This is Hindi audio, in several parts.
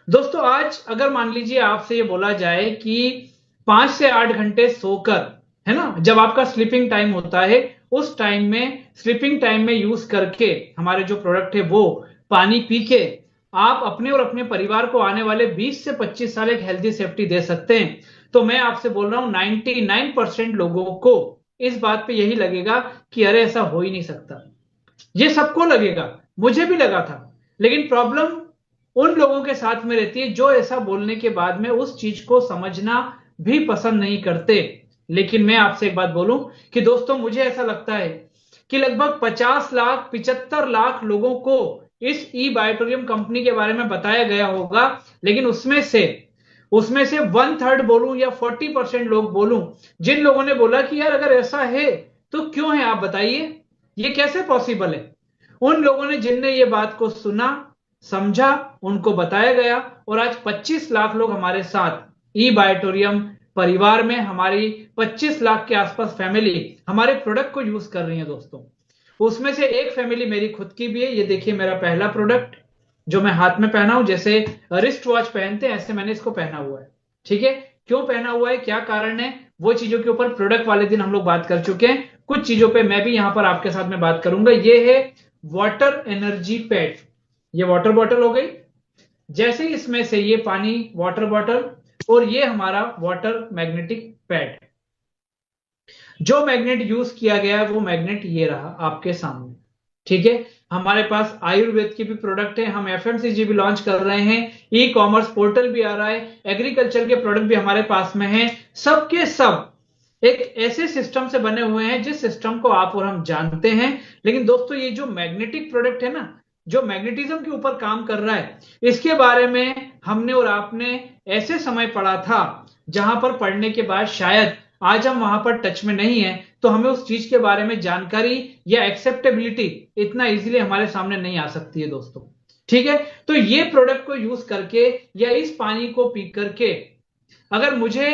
दोस्तों आज अगर मान लीजिए आपसे ये बोला जाए कि 5 से 8 घंटे सोकर, है ना, जब आपका स्लीपिंग टाइम होता है उस टाइम में, स्लीपिंग टाइम में यूज करके हमारे जो प्रोडक्ट है वो पानी पी के आप अपने और अपने परिवार को आने वाले 20 से 25 साल एक हेल्दी सेफ्टी दे सकते हैं। तो मैं आपसे बोल रहा हूं 99% लोगों को इस बात पे यही लगेगा कि अरे ऐसा हो ही नहीं सकता। ये सबको लगेगा, मुझे भी लगा था। लेकिन प्रॉब्लम उन लोगों के साथ में रहती है जो ऐसा बोलने के बाद में उस चीज को समझना भी पसंद नहीं करते। लेकिन मैं आपसे एक बात बोलूं कि दोस्तों मुझे ऐसा लगता है कि लगभग 50 लाख 75 लाख लोगों को इस ई बायोटोरियम कंपनी के बारे में बताया गया होगा। लेकिन उसमें से 1/3 बोलूं या 40% लोग बोलूं, जिन लोगों ने बोला कि यार अगर ऐसा है तो क्यों है, आप बताइए ये कैसे पॉसिबल है। उन लोगों ने, जिनने ये बात को सुना, समझा, उनको बताया गया, और आज 25 लाख लोग हमारे साथ ई बायोटोरियम परिवार में, हमारी 25 लाख के आसपास फैमिली हमारे प्रोडक्ट को यूज कर रही है दोस्तों। उसमें से एक फैमिली मेरी खुद की भी है। ये देखिए मेरा पहला प्रोडक्ट जो मैं हाथ में पहना हूं, जैसे रिस्ट वॉच पहनते हैं ऐसे मैंने इसको पहना हुआ है। ठीक है, क्यों पहना हुआ है, क्या कारण है, वो चीजों के ऊपर प्रोडक्ट वाले दिन हम लोग बात कर चुके हैं। कुछ चीजों पे मैं भी यहां पर आपके साथ में बात करूंगा। ये है वाटर एनर्जी पैड। ये वाटर बॉटल हो गई, जैसे ही इसमें से ये पानी वाटर बॉटल, और ये हमारा वाटर मैग्नेटिक पैड। जो मैग्नेट यूज किया गया है वो मैग्नेट ये रहा आपके सामने। ठीक है, हमारे पास आयुर्वेद की भी प्रोडक्ट है, हम एफएमसीजी भी लॉन्च कर रहे हैं, ई कॉमर्स पोर्टल भी आ रहा है, एग्रीकल्चर के प्रोडक्ट भी हमारे पास में हैं। सबके सब एक ऐसे सिस्टम से बने हुए हैं जिस सिस्टम को आप और हम जानते हैं। लेकिन दोस्तों ये जो मैग्नेटिक प्रोडक्ट है ना, जो मैग्नेटिज्म के ऊपर काम कर रहा है, इसके बारे में हमने और आपने ऐसे समय पढ़ा था जहां पर पढ़ने के बाद शायद आज हम वहां पर टच में नहीं है, तो हमें उस चीज के बारे में जानकारी या एक्सेप्टेबिलिटी इतना इजीली हमारे सामने नहीं आ सकती है दोस्तों। ठीक है, तो ये प्रोडक्ट को यूज करके या इस पानी को पी करके अगर मुझे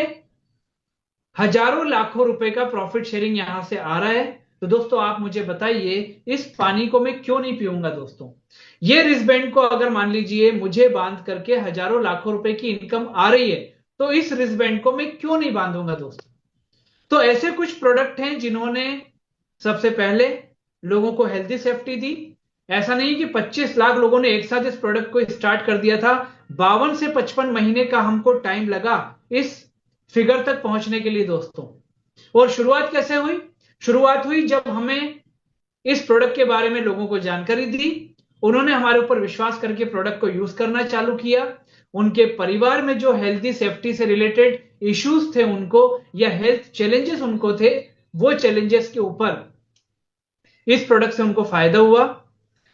हजारों लाखों रुपए का प्रॉफिट शेयरिंग यहां से आ रहा है, तो दोस्तों आप मुझे बताइए इस पानी को मैं क्यों नहीं पीऊंगा दोस्तों। ये रिस्बैंड को अगर मान लीजिए मुझे बांध करके हजारों लाखों रुपए की इनकम आ रही है, तो इस रिस्बैंड को मैं क्यों नहीं बांधूंगा दोस्तों। तो ऐसे कुछ प्रोडक्ट हैं जिन्होंने सबसे पहले लोगों को हेल्दी सेफ्टी दी। ऐसा नहीं कि 25 लाख लोगों ने एक साथ इस प्रोडक्ट को स्टार्ट कर दिया था। 52 से 55 महीने का हमको टाइम लगा इस फिगर तक पहुंचने के लिए दोस्तों। और शुरुआत कैसे हुई, शुरुआत हुई जब हमें इस प्रोडक्ट के बारे में लोगों को जानकारी दी, उन्होंने हमारे ऊपर विश्वास करके प्रोडक्ट को यूज करना चालू किया। उनके परिवार में जो हेल्थी सेफ्टी से रिलेटेड इश्यूज थे उनको, या हेल्थ चैलेंजेस उनको थे, वो चैलेंजेस के ऊपर इस प्रोडक्ट से उनको फायदा हुआ।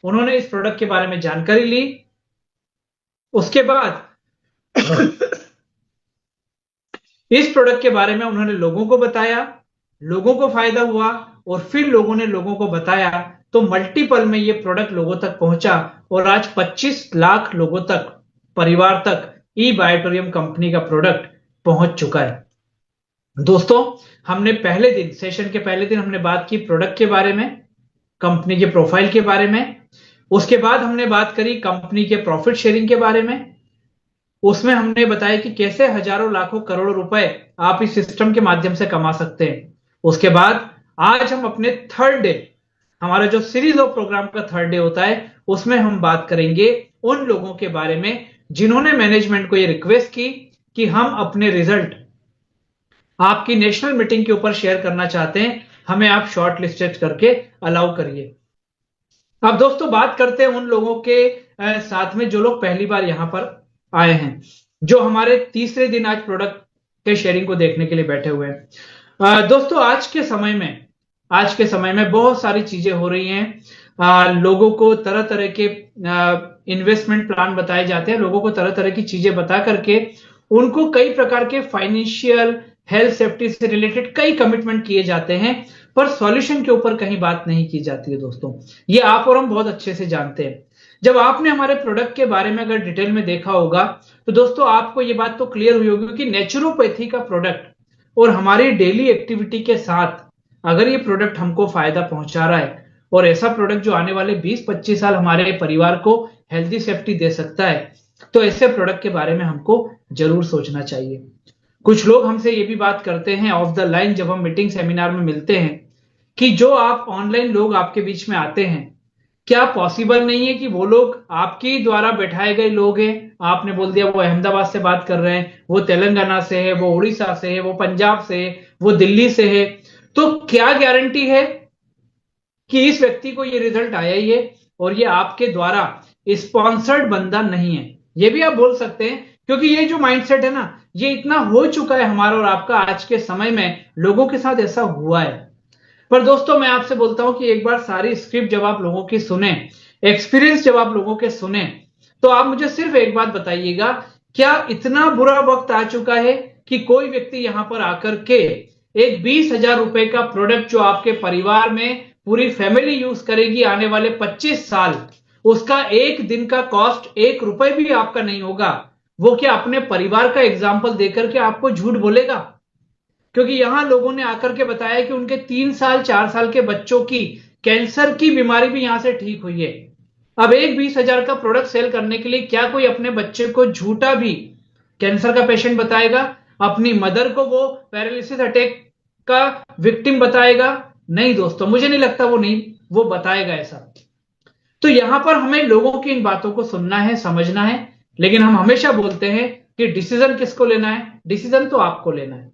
उन्होंने इस प्रोडक्ट के बारे में जानकारी ली, उसके बाद इस प्रोडक्ट के बारे में उन्होंने लोगों को बताया, लोगों को फायदा हुआ, और फिर लोगों ने लोगों को बताया, तो मल्टीपल में ये प्रोडक्ट लोगों तक पहुंचा, और आज 25 लाख लोगों तक, परिवार तक ई बायोटोरियम कंपनी का प्रोडक्ट पहुंच चुका है दोस्तों। हमने पहले दिन, सेशन के पहले दिन हमने बात की प्रोडक्ट के बारे में, कंपनी के प्रोफाइल के बारे में। उसके बाद हमने बात करी कंपनी के प्रॉफिट शेयरिंग के बारे में। उसमें हमने बताया कि कैसे हजारों लाखों करोड़ों रुपए आप इस सिस्टम के माध्यम से कमा सकते हैं। उसके बाद आज हम अपने थर्ड डे, हमारा जो सीरीज ऑफ प्रोग्राम का थर्ड डे होता है, उसमें हम बात करेंगे उन लोगों के बारे में जिन्होंने मैनेजमेंट को यह रिक्वेस्ट की कि हम अपने रिजल्ट आपकी नेशनल मीटिंग के ऊपर शेयर करना चाहते हैं, हमें आप शॉर्ट लिस्टेड करके अलाउ करिए। अब दोस्तों बात करते हैं उन लोगों के साथ में जो लोग पहली बार यहां पर आए हैं, जो हमारे तीसरे दिन आज प्रोडक्ट के शेयरिंग को देखने के लिए बैठे हुए हैं। दोस्तों आज के समय में बहुत सारी चीजें हो रही हैं। लोगों को तरह तरह के इन्वेस्टमेंट प्लान बताए जाते हैं, लोगों को तरह तरह की चीजें बता करके उनको कई प्रकार के फाइनेंशियल, हेल्थ सेफ्टी से रिलेटेड कई कमिटमेंट किए जाते हैं, पर सॉल्यूशन के ऊपर कहीं बात नहीं की जाती है दोस्तों। ये आप और हम बहुत अच्छे से जानते हैं। जब आपने हमारे प्रोडक्ट के बारे में अगर डिटेल में देखा होगा, तो दोस्तों आपको ये बात तो क्लियर हुई होगी कि नेचुरोपैथी का प्रोडक्ट और हमारी डेली एक्टिविटी के साथ अगर ये प्रोडक्ट हमको फायदा पहुंचा रहा है, और ऐसा प्रोडक्ट जो आने वाले 20-25 साल हमारे परिवार को हेल्दी सेफ्टी दे सकता है, तो ऐसे प्रोडक्ट के बारे में हमको जरूर सोचना चाहिए। कुछ लोग हमसे ये भी बात करते हैं ऑफ द लाइन जब हम मीटिंग सेमिनार में मिलते हैं कि जो आप ऑनलाइन लोग आपके बीच में आते हैं, क्या पॉसिबल नहीं है कि वो लोग आपके द्वारा बैठाए गए लोग हैं? आपने बोल दिया वो अहमदाबाद से बात कर रहे हैं, वो तेलंगाना से है, वो उड़ीसा से है, वो पंजाब से है, वो दिल्ली से है। तो क्या गारंटी है कि इस व्यक्ति को ये रिजल्ट आया ही है और ये आपके द्वारा स्पॉन्सर्ड बंदा नहीं है? ये भी आप बोल सकते हैं, क्योंकि ये जो माइंडसेट है ना, ये इतना हो चुका है हमारा और आपका आज के समय में, लोगों के साथ ऐसा हुआ है। पर दोस्तों मैं आपसे बोलता हूं कि एक बार सारी स्क्रिप्ट जब आप लोगों की सुने, एक्सपीरियंस जब आप लोगों के सुने, तो आप मुझे सिर्फ एक बात बताइएगा, क्या इतना बुरा वक्त आ चुका है कि कोई व्यक्ति यहां पर आकर के एक 20,000 रुपए का प्रोडक्ट जो आपके परिवार में पूरी फैमिली यूज करेगी आने वाले 25 साल, उसका एक दिन का कॉस्ट 1 रुपए भी आपका नहीं होगा, वो क्या अपने परिवार का एग्जाम्पल देकर के आपको झूठ बोलेगा? क्योंकि यहां लोगों ने आकर के बताया कि उनके 3 साल 4 साल के बच्चों की कैंसर की बीमारी भी यहां से ठीक हुई है। अब एक 20,000 का प्रोडक्ट सेल करने के लिए क्या कोई अपने बच्चे को झूठा भी कैंसर का पेशेंट बताएगा? अपनी मदर को वो पैरालिसिस अटैक का विक्टिम बताएगा? नहीं दोस्तों, मुझे नहीं लगता वो बताएगा ऐसा। तो यहां पर हमें लोगों की इन बातों को सुनना है, समझना है, लेकिन हम हमेशा बोलते हैं कि डिसीजन किसको लेना है? डिसीजन तो आपको लेना है,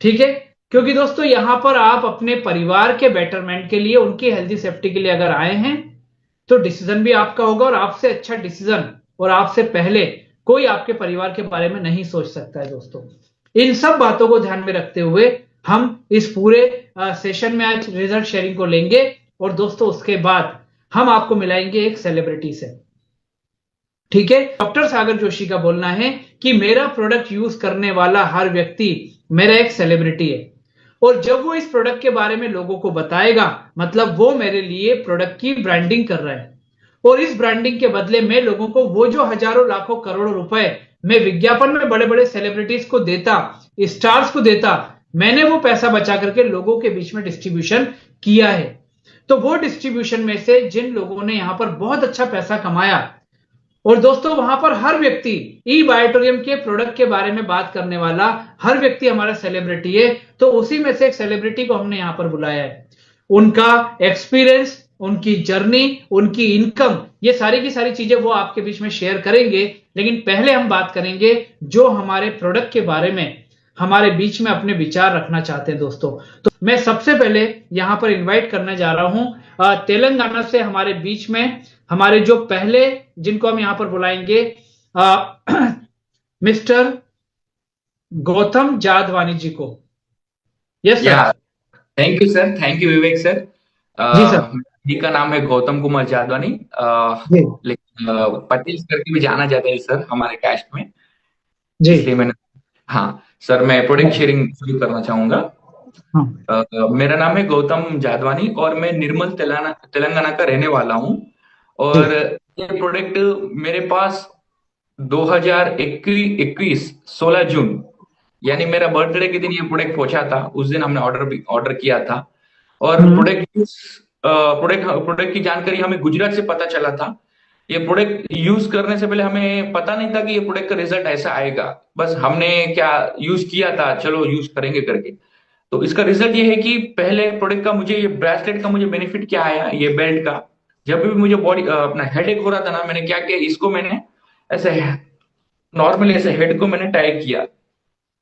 ठीक है? क्योंकि दोस्तों यहां पर आप अपने परिवार के बेटरमेंट के लिए, उनकी हेल्दी सेफ्टी के लिए अगर आए हैं, तो डिसीजन भी आपका होगा, और आपसे अच्छा डिसीजन और आपसे पहले कोई आपके परिवार के बारे में नहीं सोच सकता है दोस्तों। इन सब बातों को ध्यान में रखते हुए हम इस पूरे सेशन में आज रिजल्ट शेयरिंग को लेंगे, और दोस्तों उसके बाद हम आपको मिलाएंगे एक सेलिब्रिटी से, ठीक है? डॉक्टर सागर जोशी का बोलना है कि मेरा प्रोडक्ट यूज करने वाला हर व्यक्ति मेरा एक सेलिब्रिटी है, और जब वो इस प्रोडक्ट के बारे में लोगों को बताएगा, मतलब वो मेरे लिए प्रोडक्ट की ब्रांडिंग कर रहा है, और इस ब्रांडिंग के बदले में लोगों को वो जो हजारों लाखों करोड़ों रुपए मैं विज्ञापन में बड़े बड़े सेलिब्रिटीज को देता, स्टार्स को देता, मैंने वो पैसा बचा करके लोगों के बीच में डिस्ट्रीब्यूशन किया है। तो वो डिस्ट्रीब्यूशन में से जिन लोगों ने यहां पर बहुत अच्छा पैसा कमाया, और दोस्तों वहां पर हर व्यक्ति ई बायोटोरियम के प्रोडक्ट के बारे में बात करने वाला हर व्यक्ति हमारा सेलिब्रिटी है, तो उसी में से एक सेलिब्रिटी को हमने यहां पर बुलाया है। उनका एक्सपीरियंस, उनकी जर्नी, उनकी इनकम, ये सारी की सारी चीजें वो आपके बीच में शेयर करेंगे, लेकिन पहले हम बात करेंगे जो हमारे प्रोडक्ट के बारे में हमारे बीच में अपने विचार रखना चाहते हैं दोस्तों। तो मैं सबसे पहले यहां पर इनवाइट करने जा रहा हूं तेलंगाना से हमारे बीच में हमारे जो पहले, जिनको हम यहां पर बुलाएंगे मिस्टर गौतम जादवानी जी को। Yes sir. Thank you sir, thank you Vivek sir. जी सर। जी का नाम है गौतम कुमार जादवानी, जी लेकिन पटेल करके भी जाना जाता है सर हमारे कास्ट में, जी। इसलिए मैंने। हाँ सर, मैं प्रोडक्ट शेयरिंग शुरू करना चाहूंगा। हाँ मेरा नाम है गौतम जादवानी और मैं निर्मल तेलंगाना तेलंगाना का रहने वाला हूँ। जी। और ये प्रोडक्ट मेरे पास 2021 16 जून, यानी मेरा बर्थडे के दिन ये प्रोडक्ट पहुंचा था। उस दिन हमने ऑर्डर किया था। और हम्म। प्रोडक्ट की जानकारी हमें गुजरात से पता चला था। ये प्रोडक्ट यूज करने से पहले हमें पता नहीं था कि ये प्रोडक्ट का रिजल्ट ऐसा आएगा। बस हमने क्या यूज किया था, चलो यूज करेंगे करके। तो इसका रिजल्ट ये है कि पहले प्रोडक्ट का मुझे, ये ब्रेसलेट का मुझे बेनिफिट क्या आया, ये बेल्ट का। जब भी मुझे बॉडी अपना हेडेक हो रहा था ना, मैंने क्या किया, इसको मैंने ऐसे नॉर्मली ऐसे हेड को मैंने टाई किया।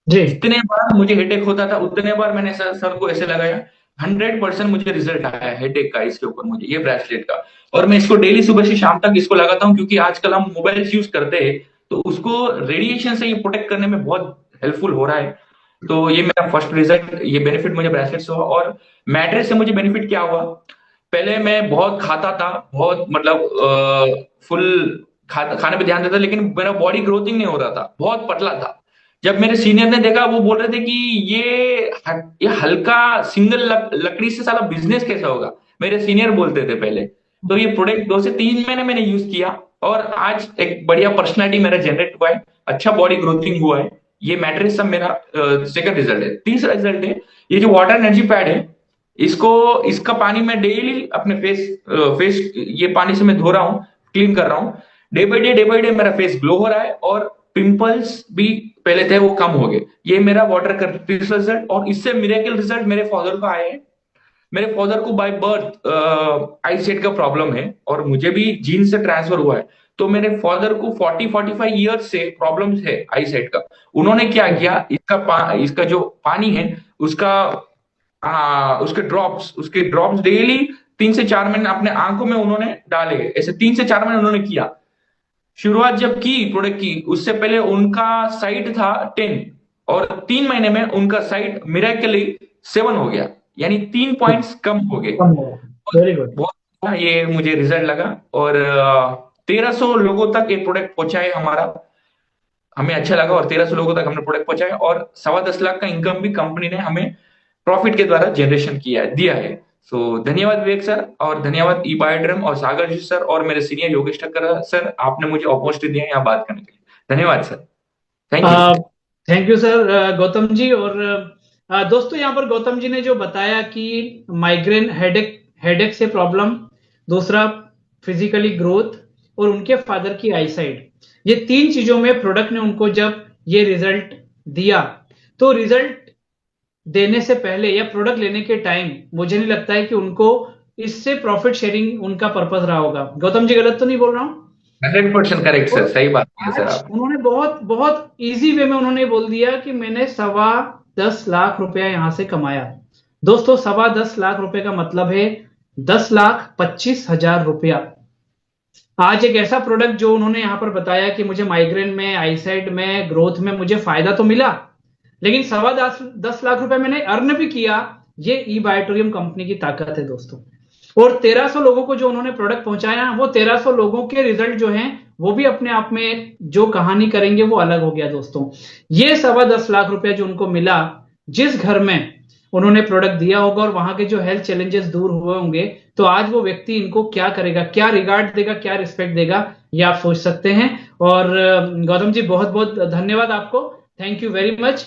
जी जितने बार मुझे हेडेक होता था उतने बार मैंने सर को ऐसे लगाया। 100% मुझे रिजल्ट आया हेडेक का इसके ऊपर, मुझे ये ब्रेसलेट का। और मैं इसको डेली सुबह से शाम तक इसको लगाता हूँ, क्योंकि आजकल हम मोबाइल यूज करते हैं तो उसको रेडिएशन से ये प्रोटेक्ट करने में बहुत हेल्पफुल हो रहा है। तो ये मेरा फर्स्ट रिजल्ट, ये बेनिफिट मुझे ब्रेसलेट से हुआ। और मैट्रेस से मुझे बेनिफिट क्या हुआ, पहले मैं बहुत खाता था, बहुत मतलब फुल खाने पे ध्यान देता, लेकिन मेरा बॉडी ग्रोथिंग नहीं हो रहा था, बहुत पतला था। जब मेरे सीनियर ने देखा, वो बोल रहे थे कि ये हल्का सिंगल लकड़ी से साला बिजनेस कैसा होगा, मेरे सीनियर बोलते थे पहले। तो ये प्रोडक्ट 2 से 3 महीने मैंने यूज किया और आज एक बढ़िया पर्सनालिटी मेरा जनरेट हुआ है, अच्छा बॉडी ग्रोथिंग हुआ है। ये मैट्रेस सब मेरा सेकंड रिजल्ट है। तीसरा रिजल्ट है ये जो वाटर एनर्जी पैड है, इसका पानी मैं डेली अपने फेस ये पानी से मैं धो रहा हूँ, क्लीन कर रहा हूँ। डे बाई डे मेरा फेस ग्लो हो रहा है, और पिंपल्स भी पहले थे वो कम हो गए। ये मेरा वाटर का रिजल्ट, और इससे मिरेकल रिजल्ट मेरे फादर को आए हैं। मेरे फादर को बाय बर्थ आई साइट का प्रॉब्लम है, और मुझे भी जीन से ट्रांसफर हुआ है। तो मेरे फादर को 40-45 ईयर्स से प्रॉब्लम है आई साइट का। उन्होंने क्या किया, इसका जो पानी है उसका, उसके ड्रॉप्स डेली 3 से 4 महीने अपने आंखों में उन्होंने डाले। ऐसे 3 से 4 महीने उन्होंने किया। शुरुआत जब की प्रोडक्ट की, उससे पहले उनका साइट था 10, और 3 महीने में उनका साइट मिरेकली 7 हो गया, यानी 3 पॉइंट्स कम हो गए। कम होगा। Very good. बहुत अच्छा ये मुझे रिजल्ट लगा। और 1300 लोगों तक ये प्रोडक्ट पहुंचा है हमारा, हमें अच्छा लगा। और 1300 लोगों तक हमने प्रोडक्ट पहुंचाया, और 10.25 लाख का इनकम भी कंपनी ने हमें प्रॉफिट के द्वारा जनरेशन दिया है। सो धन्यवाद विवेक सर, और धन्यवाद ई बायोड्रम और सागर जी सर, और मेरे सीनियर योगेश ठक्कर सर, आपने मुझे अपॉर्चुनिटी दिया यहाँ बात करने के लिए। धन्यवाद sir. Thank you. Thank you sir Gautam ji. और दोस्तों, यहाँ पर गौतम जी ने जो बताया कि माइग्रेन, हेडेक हेडेक से प्रॉब्लम, दूसरा फिजिकली ग्रोथ, और उनके फादर की आईसाइट, ये 3 चीजों में प्रोडक्ट ने उनको जब ये रिजल्ट दिया, तो रिजल्ट देने से पहले या प्रोडक्ट लेने के टाइम मुझे नहीं लगता है कि उनको इससे प्रॉफिट शेयरिंग उनका पर्पज रहा होगा। गौतम जी, गलत तो नहीं बोल रहा हूं? 100% करेक्ट सर, सही बात है सर आज आप। उन्होंने बहुत बहुत इजी वे में उन्होंने बोल दिया कि मैंने 10.25 लाख रुपया यहां से कमाया। दोस्तों, 10.25 लाख रुपए का मतलब है 10,25,000 रुपया। आज एक ऐसा प्रोडक्ट जो उन्होंने यहां पर बताया कि मुझे माइग्रेन में, आईसाइट में, ग्रोथ में मुझे फायदा तो मिला, लेकिन 10.25 लाख रुपए मैंने अर्न भी किया। ये ई बायोटोरियम कंपनी की ताकत है दोस्तों। और 1300 लोगों को जो उन्होंने प्रोडक्ट पहुंचाया, वो 1300 लोगों के रिजल्ट जो हैं वो भी अपने आप में जो कहानी करेंगे वो अलग हो गया दोस्तों। ये 10.25 लाख रुपया जो उनको मिला, जिस घर में उन्होंने प्रोडक्ट दिया होगा और वहां के जो हेल्थ चैलेंजेस दूर हुए होंगे, तो आज वो व्यक्ति इनको क्या करेगा, क्या रिगार्ड देगा, क्या रिस्पेक्ट देगा, ये आप सोच सकते हैं। और गौतम जी, बहुत बहुत धन्यवाद आपको। Thank you very much.